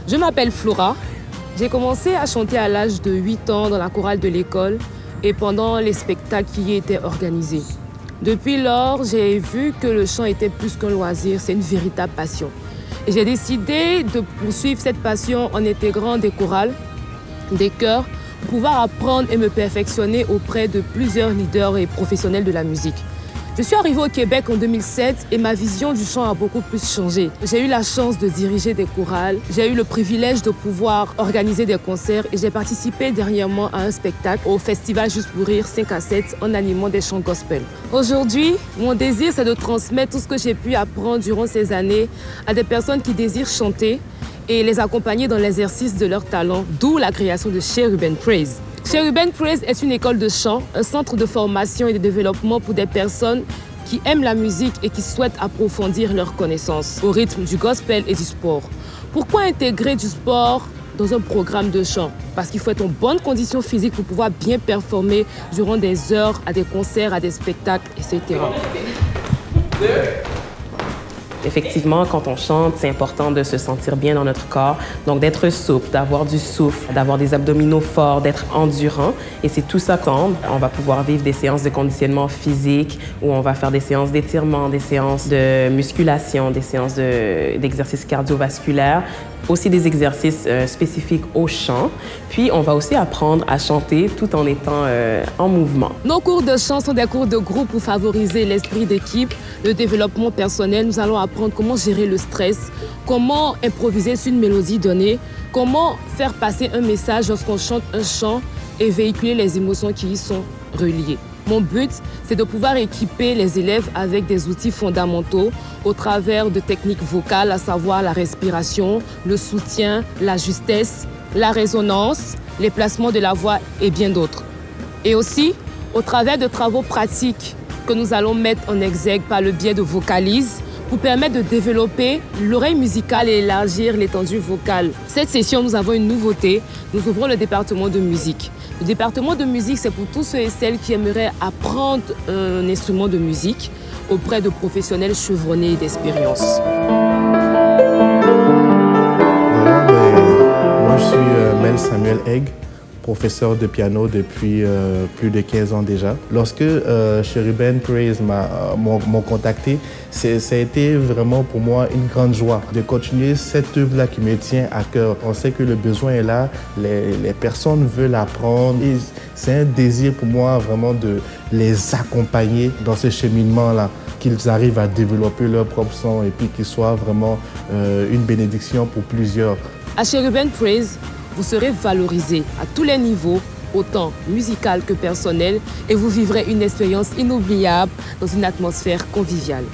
Je m'appelle Flora. J'ai commencé à chanter à l'âge de 8 ans dans la chorale de l'école et pendant les spectacles qui y étaient organisés. Depuis lors, j'ai vu que le chant était plus qu'un loisir, c'est une véritable passion. Et j'ai décidé de poursuivre cette passion en intégrant des chorales, des chœurs, pour pouvoir apprendre et me perfectionner auprès de plusieurs leaders et professionnels de la musique. Je suis arrivée au Québec en 2007 et ma vision du chant a beaucoup plus changé. J'ai eu la chance de diriger des chorales, j'ai eu le privilège de pouvoir organiser des concerts et j'ai participé dernièrement à un spectacle au festival Juste pour rire 5 à 7 en animant des chants gospel. Aujourd'hui, mon désir c'est de transmettre tout ce que j'ai pu apprendre durant ces années à des personnes qui désirent chanter et les accompagner dans l'exercice de leur talent, d'où la création de Cherubin Praise. Cherubin Praise est une école de chant, un centre de formation et de développement pour des personnes qui aiment la musique et qui souhaitent approfondir leurs connaissances au rythme du gospel et du sport. Pourquoi intégrer du sport dans un programme de chant? Parce qu'il faut être en bonne condition physique pour pouvoir bien performer durant des heures, à des concerts, à des spectacles, etc. Effectivement, quand on chante, c'est important de se sentir bien dans notre corps, donc d'être souple, d'avoir du souffle, d'avoir des abdominaux forts, d'être endurant. Et c'est tout ça qu'on va pouvoir vivre des séances de conditionnement physique où on va faire des séances d'étirement, des séances de musculation, des séances d'exercices cardiovasculaires, aussi des exercices spécifiques au chant. Puis, on va aussi apprendre à chanter tout en étant en mouvement. Nos cours de chant sont des cours de groupe pour favoriser l'esprit d'équipe, le développement personnel. Nous allons apprendre comment gérer le stress, comment improviser sur une mélodie donnée, comment faire passer un message lorsqu'on chante un chant et véhiculer les émotions qui y sont reliées. Mon but, c'est de pouvoir équiper les élèves avec des outils fondamentaux au travers de techniques vocales, à savoir la respiration, le soutien, la justesse, la résonance, les placements de la voix et bien d'autres. Et aussi, au travers de travaux pratiques que nous allons mettre en exergue par le biais de vocalises pour permettre de développer l'oreille musicale et élargir l'étendue vocale. Cette session, nous avons une nouveauté. Nous ouvrons le département de musique. Le département de musique, c'est pour tous ceux et celles qui aimeraient apprendre un instrument de musique auprès de professionnels chevronnés et d'expérience. Voilà, moi je suis Mel Samuel Egg, professeur de piano depuis plus de 15 ans déjà. Lorsque Cherubin Praise m'ont contacté, ça a été vraiment pour moi une grande joie de continuer cette œuvre-là qui me tient à cœur. On sait que le besoin est là, les personnes veulent apprendre et c'est un désir pour moi vraiment de les accompagner dans ce cheminement-là, qu'ils arrivent à développer leur propre son et puis qu'ils soient vraiment une bénédiction pour plusieurs. À Cherubin Praise, vous serez valorisé à tous les niveaux, autant musical que personnel, et vous vivrez une expérience inoubliable dans une atmosphère conviviale.